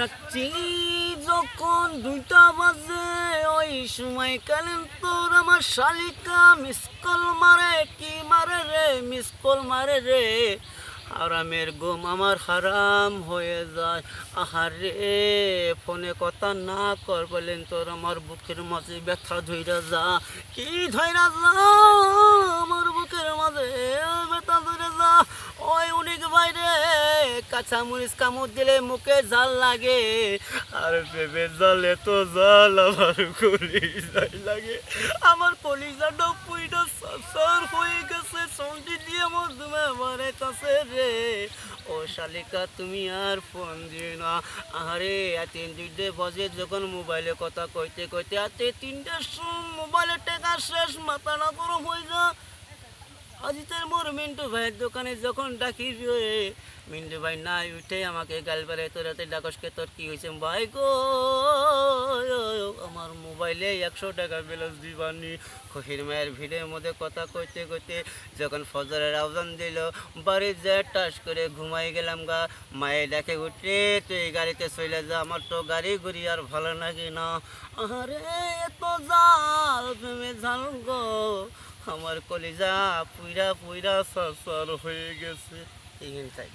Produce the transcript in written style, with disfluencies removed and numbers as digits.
রাখছি যখন 2টা বাজে ওই সময় কালেন তোর আমার শালিকা মিস কল মারে, কি মারে রে, মিস কল মারে রে। আরামের ঘুম আমার হারাম হয়ে যায়। আহারে ফোনে কথা না কর বলেন তোর আমার বুকের মাঝে ব্যথা ধইরা যা, কি ধইরা যা আমার বুকের মাঝে ব্যথা ধইরা যা। ওই উনিক বাইরে কাঁচা মরিচ কামড় দিলে মুখে জাল লাগে, আর ভেবে জালে তো জাল আমার কলিজায় লাগে। আমার কলিজাটা পুইটা সার হয়ে গেছে, সন্ডি দিয়ে আমার দুমে বাড়াইতেছে রে। ও শালিকা তুমি আর ফোন দিও না। আরে 3-2 বাজে যখন মোবাইলে কথা কইতে কইতে 3টার সময় মোবাইলে টেকা শেষ, মাথাটা গরম হয়ে যা। আজিতের মোর মিন্টু ভাইয়ের দোকানে যখন ডাকি রে, মিন্টু ভাই নাই উঠে আমাকে গাল বেড়ে তোর রাতে ডাকসকে তোর কি হয়েছে ভাই গো, আমার মোবাইলে 100 টাকা ব্যালেন্স দিবানি। খহির মায়ের ভিড়ের মধ্যে কথা কইতে কইতে যখন ফজরের আওয়াজ দিল বাড়ি যে টাস করে ঘুমাই গেলাম গা। মায়ে ডাকে উঠে তুই গাড়িতে চলে যা, আমার তো গাড়ি ঘুরি আর ভালো লাগে না। আরে এত জাল প্রেমে জাল গো, আমার কলিজা পুইরা পুইরা সার হয়ে গেছে। এই তাই।